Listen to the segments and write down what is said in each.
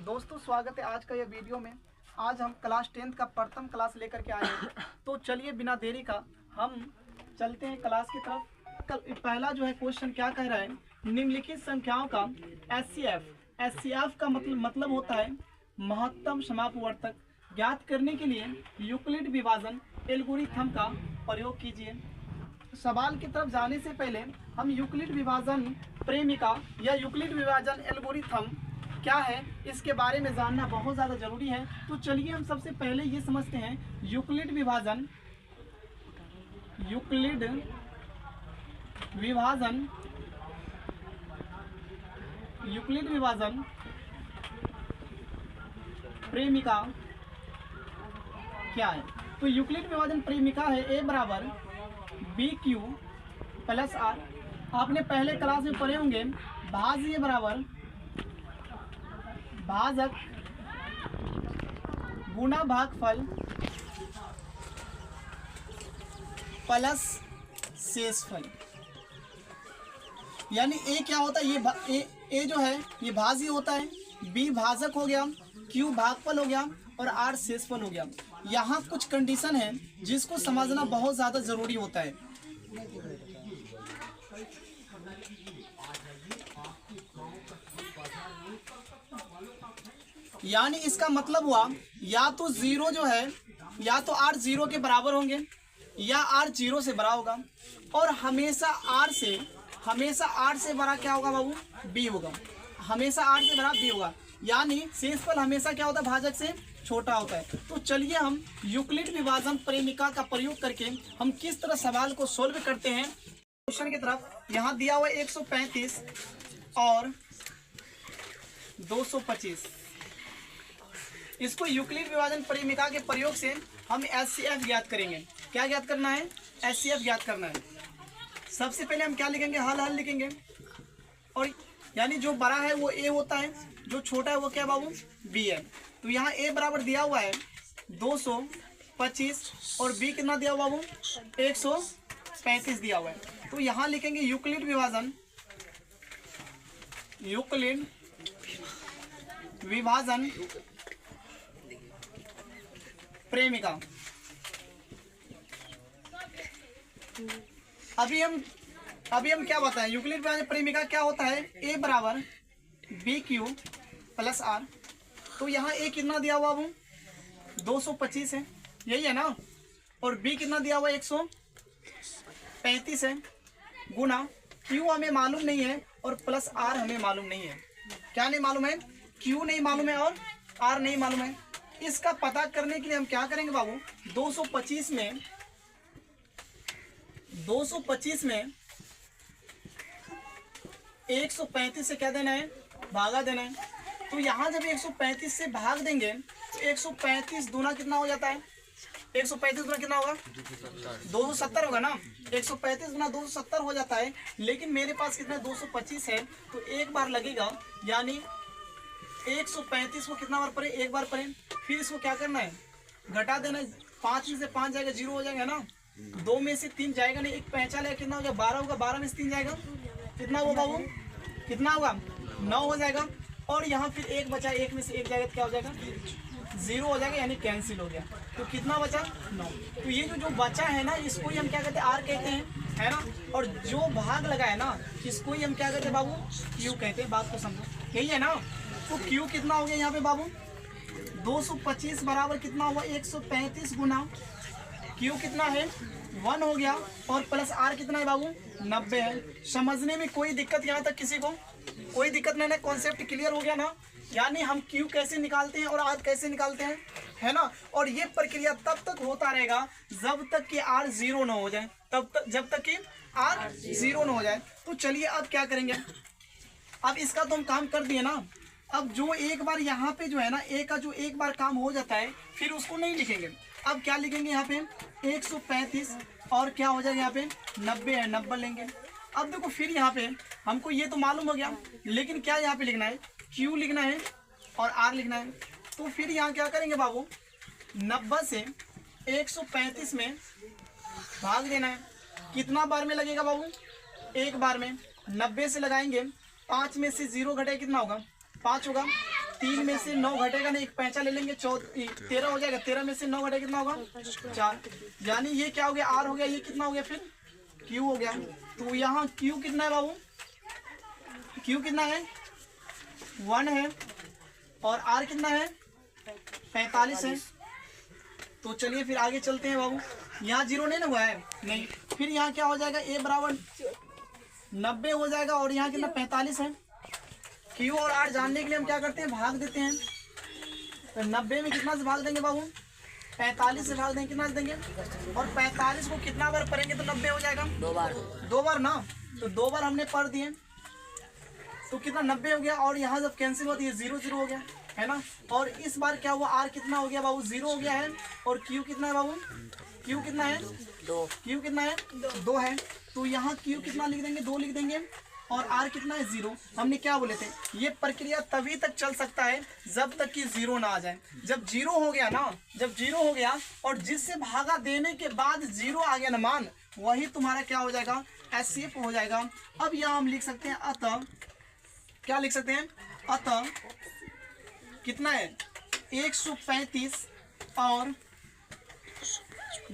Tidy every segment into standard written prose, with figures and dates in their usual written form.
दोस्तों स्वागत है आज का ये वीडियो में। आज हम क्लास 10th का प्रथम क्लास लेकर के आए हैं। तो चलिए बिना देरी का हम चलते हैं क्लास की तरफ। पहला जो है क्वेश्चन क्या कह रहा है, निम्नलिखित संख्याओं का एचसीएफ का मतलब होता है महत्तम समापवर्तक। ज्ञात करने के लिए यूक्लिड विभाजन एल्गोरिथम का प्रयोग कीजिए। सवाल की तरफ जाने से पहले हम यूक्लिड विभाजन प्रेमिका या यूक्लिड विभाजन एल्गोरिथम क्या है इसके बारे में जानना बहुत ज़्यादा जरूरी है। तो चलिए हम सबसे पहले ये समझते हैं यूक्लिड विभाजन प्रेमिका क्या है। तो यूक्लिड विभाजन प्रेमिका है ए बराबर बी क्यू प्लस आर। आपने पहले क्लास में पढ़े होंगे भाज्य बराबर भाजक गुना भागफल प्लस शेषफल। यानी ए क्या होता है, ये जो है ये भाज्य होता है, बी भाजक हो गया, क्यू भागफल हो गया और आर शेषफल हो गया। यहाँ कुछ कंडीशन है जिसको समझना बहुत ज़्यादा ज़रूरी होता है। यानी इसका मतलब हुआ या तो जीरो जो है या तो आर जीरो के बराबर होंगे या आर जीरो से बड़ा होगा, और हमेशा आर से बड़ा क्या होगा बाबू, बी होगा। हमेशा आर से बड़ा बी होगा, यानी शेषफल हमेशा क्या होता है, भाजक से छोटा होता है। तो चलिए हम यूक्लिड विभाजन प्रेमिका का प्रयोग करके हम किस तरह सवाल को सोल्व करते हैं। क्वेश्चन की तरफ यहाँ दिया हुआ 135 और 225। इसको यूक्लिड विभाजन प्रेमिका के प्रयोग से हम एचसीएफ ज्ञात करेंगे। क्या ज्ञात करना है, एचसीएफ ज्ञात करना है। सबसे पहले हम क्या लिखेंगे, हल लिखेंगे। और यानी जो बड़ा है वो ए होता है, जो छोटा है वो क्या बाबू, बी है। तो यहाँ ए बराबर दिया हुआ है 225 और बी कितना दिया हुआ बाबू, 135 दिया हुआ है। तो यहाँ लिखेंगे यूक्लिड विभाजन प्रेमिका। अभी हम क्या बताएं, यूक्लिड विभाजन प्रेमिका क्या होता है, ए बराबर बी क्यू प्लस आर। तो यहाँ ए कितना दिया हुआ वो 225 है, यही है ना, और बी कितना दिया हुआ 135 है, गुना क्यू हमें मालूम नहीं है और प्लस आर हमें मालूम नहीं है। क्या नहीं मालूम है, क्यू नहीं मालूम है और आर नहीं मालूम है। इसका पता करने के लिए हम क्या करेंगे बाबू, 225 में 135 से क्या देना है, भागा देना है। तो यहाँ जब 135 से भाग देंगे तो 135 दूना कितना हो जाता है, 135 दूना कितना होगा, 270 होगा ना। 135 दूना 270 हो जाता है, लेकिन मेरे पास कितना 225 है, तो एक बार लगेगा। यानी 135 को कितना बार पढ़े, एक बार पढ़े। फिर इसको क्या करना है, घटा देना है। 5 में से 5 जाएगा, 0 हो जाएगा ना। 2 में से 3 जाएगा नहीं, एक पैंचा लेगा, कितना हो जाएगा, 12 होगा। 12 में से 3 जाएगा, कितना होगा बाबू, कितना होगा, 9 हो जाएगा। और यहाँ फिर एक बचा, 1 में से 1 जाएगा तो क्या हो जाएगा, 0 हो जाएगा, यानी कैंसिल हो गया। तो कितना बचा, 9। तो ये जो बचा है ना, इसको ही हम क्या कहते हैं, आर कहते हैं, है ना। और जो भाग लगा है ना, इसको ही हम क्या कहते हैं बाबू, क्यू कहते हैं। बात को समझो, यही है ना। तो क्यू कितना हो गया यहाँ पे बाबू, 225 बराबर कितना हुआ, 135 गुना क्यू कितना है, 1 हो गया, और प्लस आर कितना है बाबू, 90 है। समझने में कोई दिक्कत यहाँ तक किसी को, कोई दिक्कत नहीं है, कॉन्सेप्ट क्लियर हो गया ना। यानी हम क्यू कैसे निकालते हैं और आर कैसे निकालते हैं, है ना। और ये प्रक्रिया तब तक होता रहेगा जब तक कि आर 0 ना हो जाए, जब तक कि आर 0 ना हो जाए। तो चलिए अब क्या करेंगे, अब इसका तो हम काम कर दिए ना। अब जो एक बार यहाँ पे जो है ना, ए का जो एक बार काम हो जाता है फिर उसको नहीं लिखेंगे। अब क्या लिखेंगे यहाँ पे 135 और क्या हो जाएगा यहाँ पे 90 है, 90 लेंगे। अब देखो फिर यहाँ पे हमको ये तो मालूम हो गया, लेकिन क्या यहाँ पे लिखना है, क्यू लिखना है और आर लिखना है। तो फिर यहाँ क्या करेंगे बाबू, 90 से 135 में भाग देना है। कितना बार में लगेगा बाबू, एक बार में। 90 से लगाएंगे, 5 में से 0 घटे कितना होगा, 5 होगा। 3 में से 9 घटेगा नहीं, एक पैंचा ले लेंगे 13 हो जाएगा। 13 में से 9 घटेगा कितना होगा 4, यानी ये क्या हो गया R हो गया, ये कितना हो गया फिर Q हो गया। तो यहाँ Q कितना है बाबू, Q कितना है 1 है और R कितना है 45 है। तो चलिए फिर आगे चलते हैं बाबू। यहाँ 0 नहीं ना हुआ है, नहीं, फिर यहाँ क्या हो जाएगा A बराबर 90 हो जाएगा और यहाँ कितना 45 है। Q और R जानने के लिए हम क्या करते हैं, भाग देते हैं। तो 90 में कितना से भाग देंगे बाबू, 45 से भाग देंगे, कितना से देंगे, और 45 को कितना बार पढ़ेंगे तो 90 हो जाएगा, 2 बार ना, तो 2 बार हमने पढ़ दिए तो कितना 90 हो गया। और यहाँ जब कैंसिल होती है 0 0 हो गया है ना। और इस बार क्या हुआ, R कितना हो गया बाबू 0 हो गया है और Q कितना है बाबू, Q कितना है 2, Q कितना है 2 है। तो यहाँ Q कितना लिख देंगे 2 लिख देंगे और R कितना है 0। हमने क्या बोले थे, ये प्रक्रिया तभी तक चल सकता है जब तक कि 0 ना आ जाए। जब 0 हो गया ना, जब 0 हो गया और जिससे भागा देने के बाद 0 आ गया ना मान, वही तुम्हारा क्या हो जाएगा, HCF हो जाएगा। अब यहाँ हम लिख सकते हैं अतः, क्या लिख सकते हैं, अतः कितना है 135 और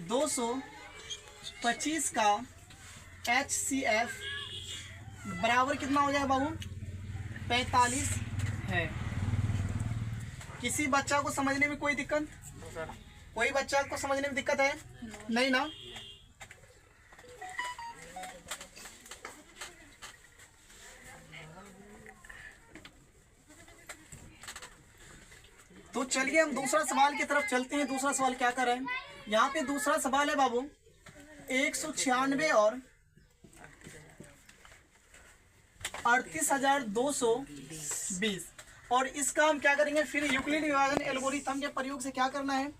225 का HCF बराबर कितना हो जाएगा बाबू 45 है। किसी बच्चा को समझने में कोई दिक्कत, कोई बच्चा को समझने में दिक्कत है नहीं ना। तो चलिए हम दूसरा सवाल की तरफ चलते हैं। दूसरा सवाल क्या कर रहे हैं, यहाँ पे दूसरा सवाल है बाबू 196 और 38,220 और इसका हम क्या करेंगे, फिर यूक्लिड विभाजन एल्गोरिथम के प्रयोग से क्या करना है,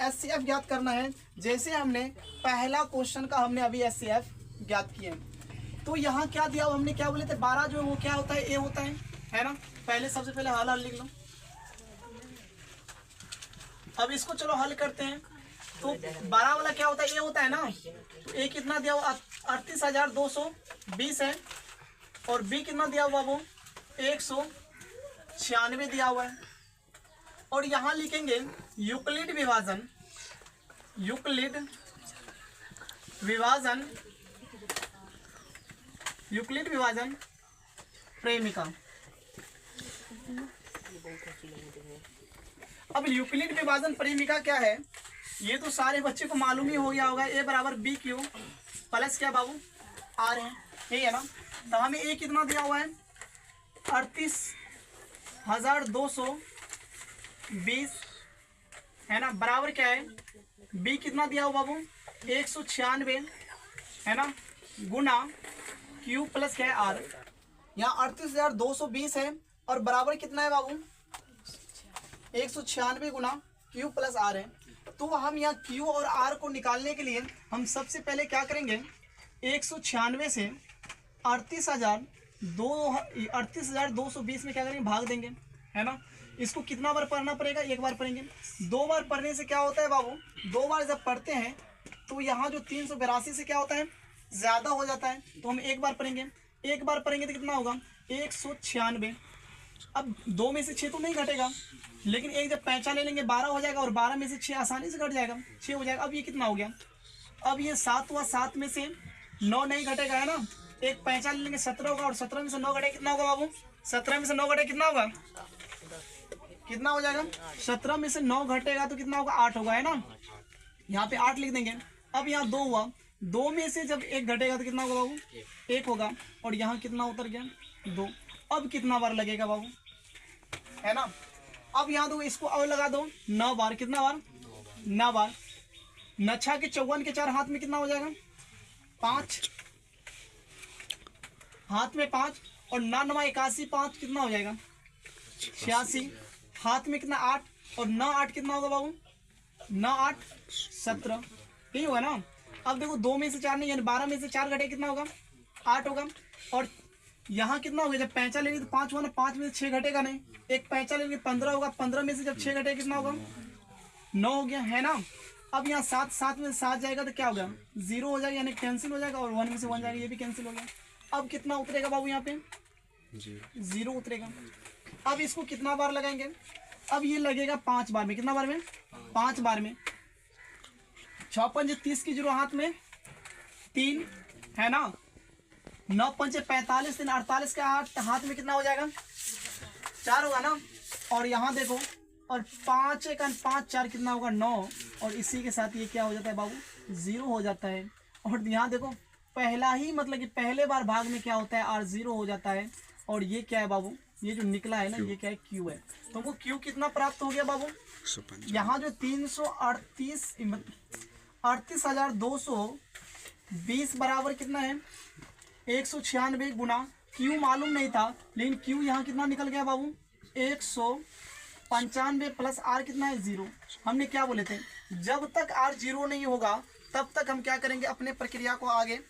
HCF ज्ञात करना है। जैसे हमने पहला क्वेश्चन का हमने अभी HCF ज्ञात किए। तो यहाँ क्या दिया, हमने क्या बोले थे 12 जो है वो क्या होता है, A होता है ना। पहले सबसे पहले हल लिख लो। अब इसको चलो हल करते हैं। तो 12 वाला क्या होता है, A होता है ना। तो A कितना दिया हुआ 38,220 है और B कितना दिया हुआ वो 196 दिया हुआ है। और यहाँ लिखेंगे यूक्लिड विभाजन, यूक्लिड विभाजन, यूक्लिड विभाजन प्रेमिका। अब यूक्लिड विभाजन प्रेमिका क्या है, ये तो सारे बच्चे को मालूम ही हो गया होगा। A बराबर BQ प्लस क्या बाबू R है, यही है ना। तो हमें A कितना दिया हुआ है 38,220 है ना, बराबर क्या है B कितना दिया हुआ बाबू 196 है ना, गुना Q प्लस क्या है R। यहाँ 38,220 है और बराबर कितना है बाबू 196 गुना Q प्लस R है। तो हम यहाँ Q और R को निकालने के लिए हम सबसे पहले क्या करेंगे, 196 से 38,220 में क्या करेंगे, भाग देंगे है ना। इसको कितना बार पढ़ना पड़ेगा, एक बार पढ़ेंगे। 2 बार पढ़ने से क्या होता है बाबू, 2 बार जब पढ़ते हैं तो यहाँ जो 382 से क्या होता है, ज़्यादा हो जाता है। तो हम एक बार पढ़ेंगे, एक बार पढ़ेंगे तो कितना होगा 196। अब 2 में से 6 तो नहीं घटेगा, लेकिन एक जब पैंचा ले लेंगे 12 हो जाएगा और 12 में से 6 आसानी से घट जाएगा, 6 हो जाएगा। अब ये कितना हो गया, अब ये 7 हुआ, 7 में से 9 नहीं घटेगा है ना, एक पैंचा ले लेंगे 17 होगा और 17 में से 9 घटे कितना होगा बाबू, 17 में से 9 घटे कितना होगा, कितना हो जाएगा 17 में से 9 घटेगा तो कितना होगा 8 होगा है ना। यहाँ पे 8 लिख देंगे। अब यहाँ 2 हुआ, 2 में से जब 1 घटेगा तो कितना होगा बाबू 1 होगा और यहाँ कितना उतर गया 2। अब कितना बार लगेगा बाबू है ना। अब यहाँ दो, इसको और लगा दो 9 बार, कितना बार 9 बार। 9 के 54 के 4 हाथ में कितना हो जाएगा 5, हाथ में 5 और 9 9 81 5 कितना हो जाएगा 86, हाथ में कितना 8 और 9 8 कितना होगा बाबू 9 8 17, यही होगा ना। अब देखो 2 में से 4 नहीं, यानी 12 में से 4 घटे कितना होगा 8 होगा। और यहाँ कितना हो गया, जब पैंचा लेंगे तो 5 हुआ ना, 5 में से 6 घटेगा नहीं, एक पैंचा लेंगे 15 होगा, 15 में से जब 6 घटेगा कितना होगा 9 हो गया है ना। अब यहाँ 7 7 में से 7 जाएगा तो क्या होगा 0 हो जाएगा, यानी कैंसिल हो जाएगा और 1 में से 1 जाएगा, ये भी कैंसिल हो गया। अब कितना उतरेगा बाबू यहाँ पे 0 उतरेगा। अब इसको कितना बार लगाएंगे? अब ये लगेगा 5 बार में। कितना बार में? 5 बार में। 6 पंजे 30 की जीरो हाथ में 3 है ना, 9 पंजे 45, 3 48 का हाथ में कितना हो जाएगा? 4 होगा ना। और यहाँ देखो, और 5 1 5 4 कितना होगा? 9। और इसी के साथ ये क्या हो जाता है बाबू? 0 हो जाता है। और यहाँ देखो, पहला ही मतलब कि पहले बार भाग में क्या होता है? R 0 हो जाता है। और ये क्या है बाबू? ये जो निकला है ना, ये क्या है? Q है। तो हमको Q कितना प्राप्त हो गया बाबू? यहाँ जो 38,220 बराबर कितना है? 196 गुना Q मालूम नहीं था, लेकिन Q यहाँ कितना निकल गया बाबू? 195 प्लस R कितना है? 0। हमने क्या बोले थे? जब तक R 0 नहीं होगा तब तक हम क्या करेंगे? अपने प्रक्रिया को आगे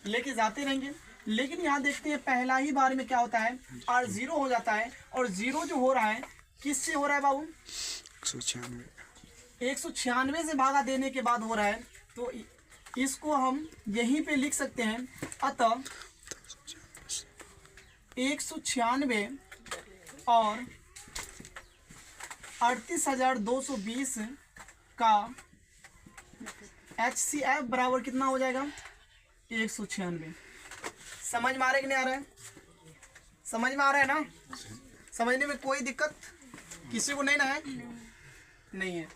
लेके जाते रहेंगे। लेकिन यहाँ देखते हैं पहला ही बार में क्या होता है? R 0 हो जाता है। और 0 जो हो रहा है किससे हो रहा है बाबू? 196 से भागा देने के बाद हो रहा है। तो इसको हम यहीं पे लिख सकते हैं। अतः 196 और 38,220 का HCF बराबर कितना हो जाएगा? 196। समझ में आ रहा है कि नहीं आ रहा है? समझ में आ रहा है ना? समझने में कोई दिक्कत किसी को नहीं ना है? नहीं है।